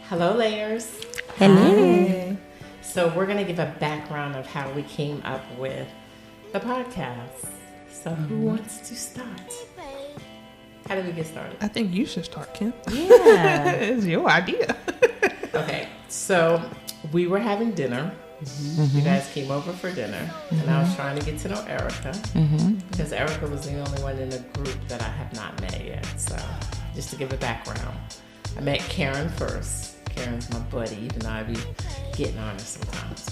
Hello, layers. Hello. Hi. So we're going to give a background of how we came up with the podcast. So who wants to start? How did we get started? I think you should start, Kim. Yeah. It's your idea. Okay, so we were having dinner. You guys came over for dinner, and I was trying to get to know Erica because Erica was the only one in the group that I have not met yet. So just to give a background, I met Karen first. Karen's my buddy, even though I be getting on her sometimes.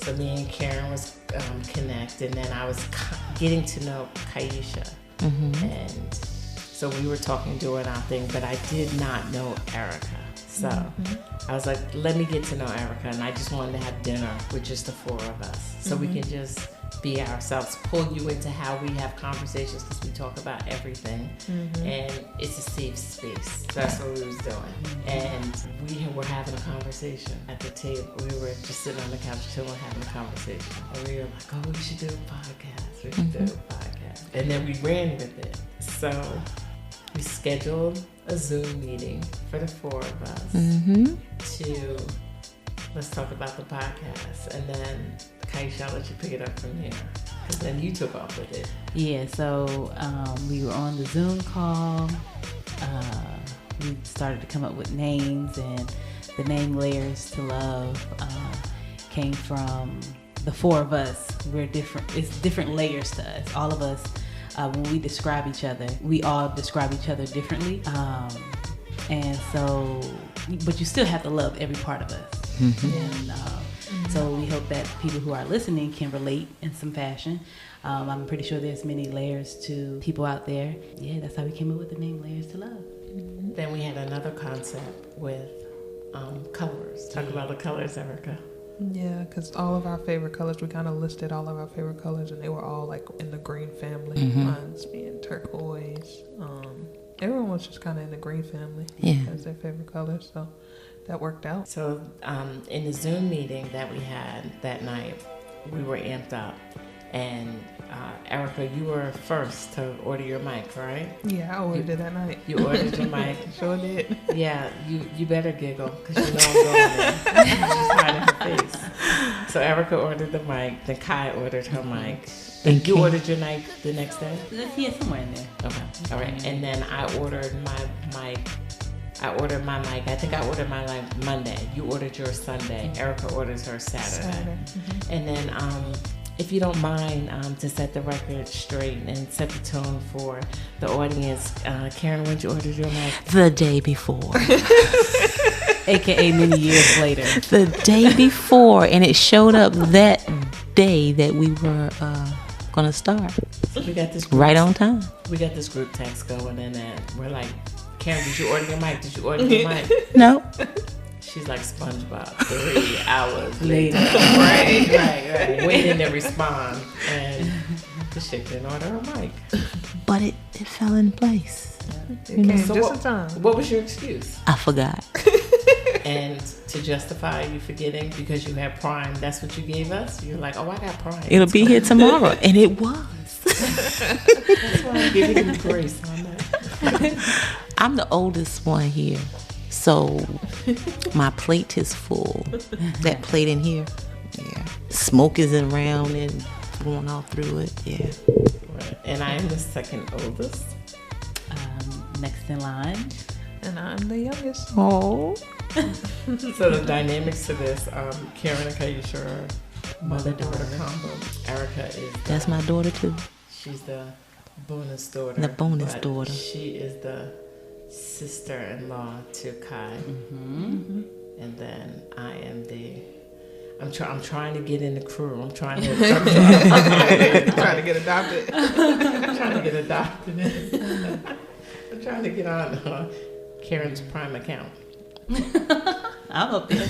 So me and Karen was connected, and then I was getting to know Kaisha. And so we were talking, doing our thing, but I did not know Erica. So I was like, let me get to know Erica, and I just wanted to have dinner with just the four of us, so we can just be ourselves, pull you into how we have conversations, because we talk about everything, and it's a safe space. So that's what we was doing, and we were having a conversation at the table. We were just sitting on the couch, chilling, having a conversation, and we were like, oh, we should do a podcast. We should do a podcast, and then we ran with it. So we scheduled a Zoom meeting for the four of us to let's talk about the podcast, and then Kaisha, I'll let you pick it up from here, because then you took off with it. Yeah, so we were on the Zoom call. We started to come up with names, and the name Layers to Love came from the four of us. We're different. It's different layers to us. All of us, when we describe each other, we all describe each other differently. And so, but you still have to love every part of us. And so we hope that people who are listening can relate in some fashion. I'm pretty sure there's many layers to people out there. Yeah, that's how we came up with the name Layers to Love. Then we had another concept with colors. Talk about the colors, Erica. Yeah, because all of our favorite colors, we kind of listed all of our favorite colors, and they were all like in the green family. Mine's being turquoise. Everyone was just kind of in the green family as their favorite colors, so that worked out. So in the Zoom meeting that we had that night, we were amped up, and Erica, you were first to order your mic, right? Yeah, I ordered it that night. You ordered your mic. Sure did. Yeah, you better giggle, because you know I'm going there. She's hiding her face. So Erica ordered the mic, then Kai ordered her mic. Then you ordered your mic the next day? Yeah, somewhere in there. Okay, all right. And then I ordered my mic. I think I ordered mine like Monday. You ordered yours Sunday. Erica orders hers Saturday. And then if you don't mind, to set the record straight and set the tone for the audience, Karen, when you ordered your mic? The day before. AKA many years later. The day before, and it showed up that day that we were going to start. So we got this right on time. We got this group text going, and we're like, Karen, did you order your mic? Did you order your mic? No. She's like SpongeBob, 3 hours Later. right. Waiting to respond. And the chick didn't order her mic. But it fell in place. It came So just in time. What was your excuse? I forgot. And to justify you forgetting because you had Prime, that's what you gave us? You're like, oh, I got Prime. It'll be here tomorrow. And it was. That's why I'm giving you grace on that. I'm the oldest one here. So my plate is full. That plate in here. Yeah. Smoke is around and going all through it. Yeah. Right. And I am the second oldest. Next in line. And I'm the youngest. Oh. So the dynamics to this, Karen and Kaisha are mother-daughter combo. Erica is That's my daughter too. She's the bonus daughter. The bonus daughter. She is the sister-in-law to Kai. And then I am I'm trying to get in the crew. I'm trying to get adopted. I'm trying to get adopted. I'm trying to get on Karen's Prime account. I'm up there.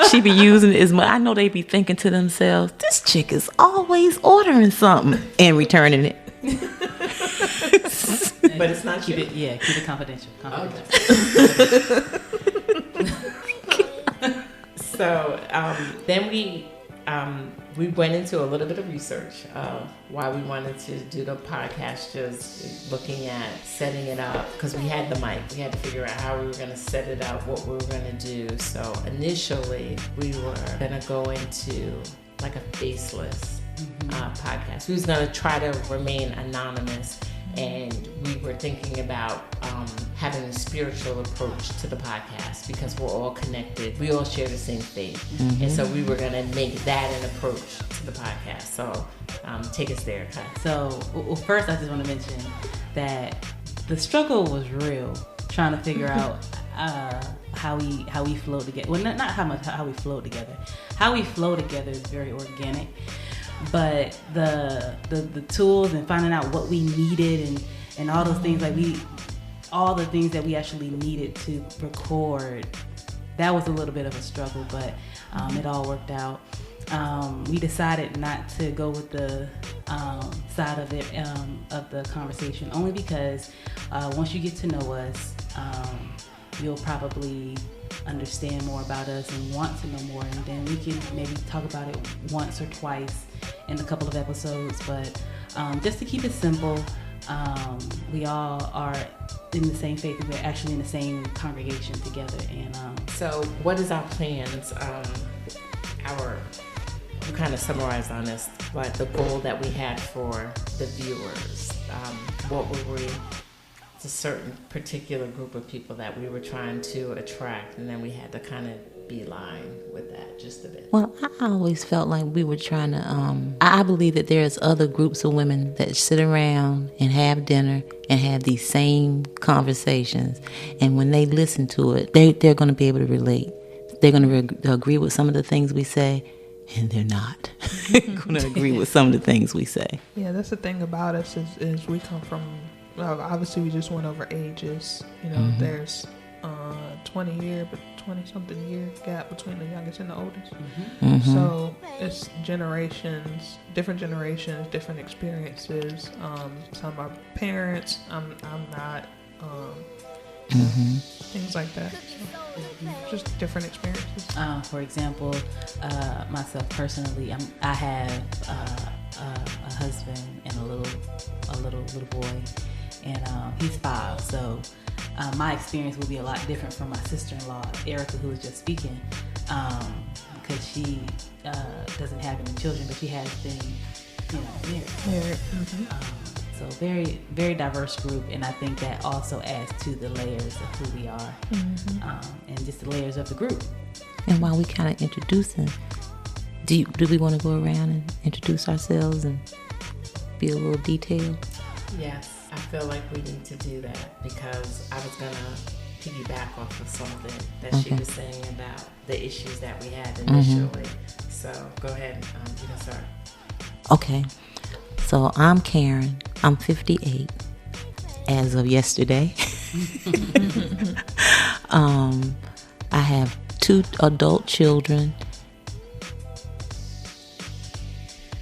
She be using it as much. I know they be thinking to themselves, this chick is always ordering something and returning it. But it's not keep you. Keep it confidential. So then we went into a little bit of research of why we wanted to do the podcast, just looking at setting it up, because we had the mic. We had to figure out how we were going to set it up, what we were going to do. So initially, we were going to go into like a faceless podcast. We was going to try to remain anonymous, and we were thinking about having a spiritual approach to the podcast, because we're all connected. We all share the same faith. And so we were going to make that an approach to the podcast. So take us there, Kai. So, well, first I just want to mention that the struggle was real, trying to figure out how we flow together. Well, not how we flow together. How we flow together is very organic, but the tools and finding out what we needed and all those things, all the things that we actually needed to record, that was a little bit of a struggle, but it all worked out. We decided not to go with the side of it of the conversation, only because once you get to know us, you'll probably understand more about us and want to know more, and then we can maybe talk about it once or twice in a couple of episodes. But just to keep it simple, we all are in the same faith. We're actually in the same congregation together. And so what is our plans? You kind of summarized on this, like the goal that we had for the viewers. What were we? It's a certain particular group of people that we were trying to attract, and then we had to kind of beeline with that just a bit. Well, I always felt like we were trying to, I believe that there's other groups of women that sit around and have dinner and have these same conversations, and when they listen to it, they're going to be able to relate. They're going to agree with some of the things we say, and they're not going to agree with some of the things we say. Yeah, that's the thing about us is we come from, obviously we just went over ages. There's 20-something year gap between the youngest and the oldest. So it's generations, different experiences. Some are parents. I'm not. Things like that. So, just different experiences. For example, myself personally, I have a husband and a little boy, and he's 5. So my experience will be a lot different from my sister-in-law, Erica, who was just speaking, because she doesn't have any children, but she has been, married. So very, very diverse group, and I think that also adds to the layers of who we are, and just the layers of the group. And while we kind of introducing, do we want to go around and introduce ourselves and be a little detailed? Yes, I feel like we need to do that, because I was going to piggyback off of something that she was saying about the issues that we had initially. So go ahead, you can start. Okay. So I'm Karen. I'm 58 as of yesterday. I have 2 adult children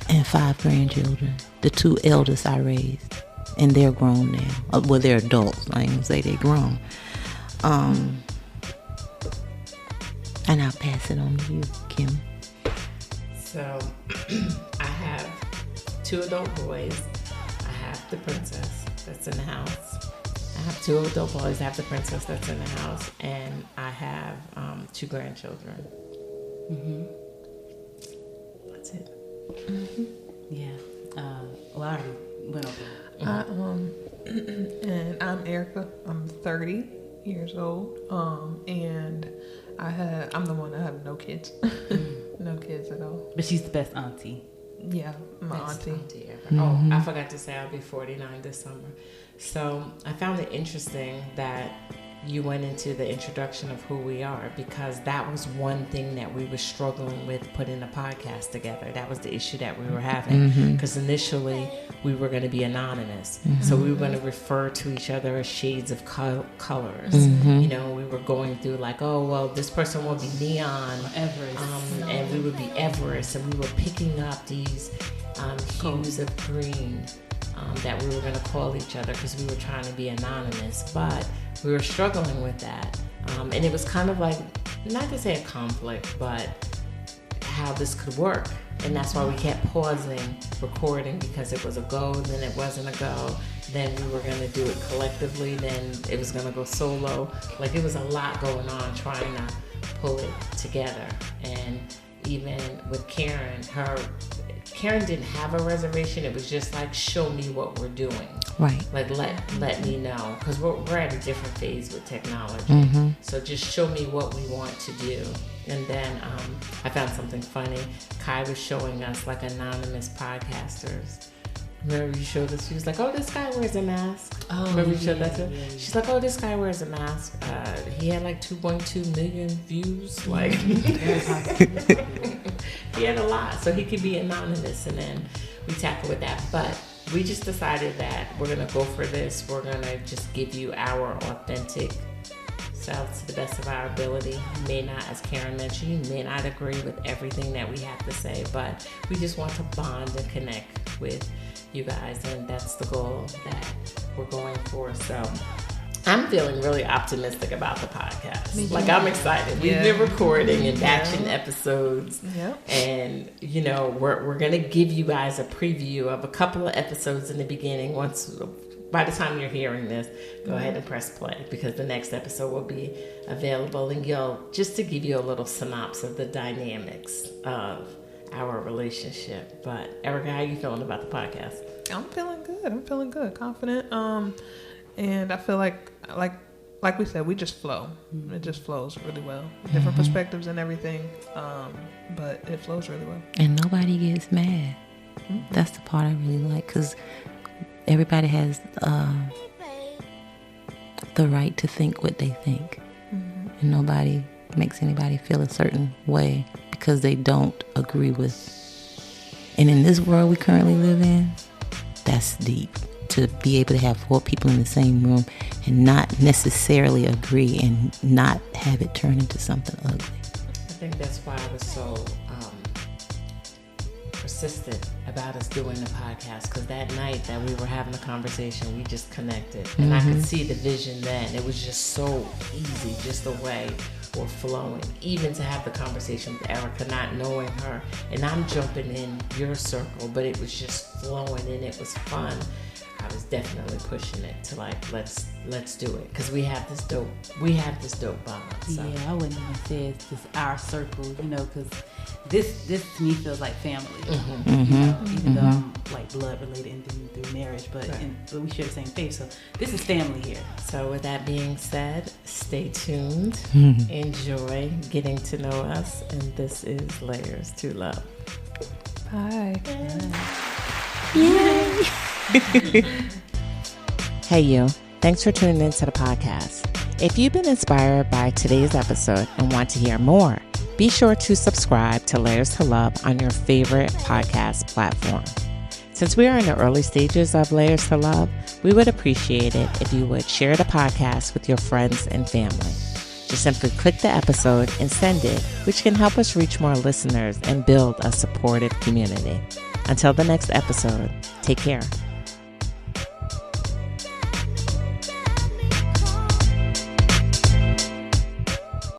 and 5 grandchildren. The 2 eldest I raised, and they're grown now. Well, they're adults. I ain't gonna say they're grown. And I'll pass it on to you, Kim. So I have 2 adult boys. I have the princess that's in the house. I have 2 adult boys. I have the princess that's in the house, and I have 2 grandchildren. That's it. Yeah. Well, I already went over. And I'm Erica. I'm 30 years old. And I'm the one that have no kids. No kids at all. But she's the best auntie. Yeah, my auntie. Ever. Oh, I forgot to say I'll be 49 this summer. So I found it interesting that you went into the introduction of who we are, because that was one thing that we were struggling with putting the podcast together. That was the issue that we were having, because initially we were going to be anonymous. So we were going to refer to each other as shades of colors. We were going through like, oh, well, this person will be neon, Everest. and we would be Everest, and we were picking up these hues of green that we were going to call each other, because we were trying to be anonymous, but we were struggling with that. And it was kind of like, not to say a conflict, but how this could work. And that's why we kept pausing recording, because it was a go, then it wasn't a go. Then we were going to do it collectively, then it was going to go solo. Like, it was a lot going on trying to pull it together. And even with Karen didn't have a reservation. It was just like, show me what we're doing. Right. Like, let me know. Because we're at a different phase with technology. So just show me what we want to do. And then I found something funny. Kai was showing us like anonymous podcasters. Remember you showed us? She was like, oh, this guy wears a mask. Oh, remember you showed that to her? Yeah. She's like, oh, this guy wears a mask. He had like 2.2 million views. Like, he had a lot. So he could be anonymous. And then we tackled with that. But we just decided that we're going to go for this. We're going to just give you our authentic selves to the best of our ability. You may not, as Karen mentioned, you may not agree with everything that we have to say, but we just want to bond and connect with you guys, and that's the goal that we're going for. So I'm feeling really optimistic about the podcast. Like, I'm excited. We've been recording and batching episodes, and we're gonna give you guys a preview of a couple of episodes in the beginning. By the time you're hearing this, go ahead and press play, because the next episode will be available, and just to give you a little synopsis of the dynamics of our relationship. But Erica, how are you feeling about the podcast? I'm feeling good, confident. And I feel like we said, we just flow. It just flows really well. Different perspectives and everything, but it flows really well. And nobody gets mad. That's the part I really like, because everybody has the right to think what they think. And nobody makes anybody feel a certain way because they don't agree with. And in this world we currently live in, that's deep. To be able to have 4 people in the same room and not necessarily agree and not have it turn into something ugly. I think that's why I was so persistent about us doing the podcast, because that night that we were having a conversation, we just connected. And I could see the vision then. It was just so easy, just the way we're flowing. Even to have the conversation with Erica, not knowing her, and I'm jumping in your circle, but it was just flowing and it was fun. I was definitely pushing it to like, let's do it, because we have this dope bond. So. Yeah, I wouldn't even say it's just our circle, because this to me feels like family. Even though I'm like blood related through marriage, but we share the same faith, so this is family here. So with that being said, stay tuned, enjoy getting to know us, and this is Layers to Love. Bye. Yay! Hey you, thanks for tuning into the podcast. If you've been inspired by today's episode and want to hear more, be sure to subscribe to Layers to Love on your favorite podcast platform. Since we are in the early stages of Layers to Love, we would appreciate it if you would share the podcast with your friends and family. Just simply click the episode and send it, which can help us reach more listeners and build a supportive community. Until the next episode, take care.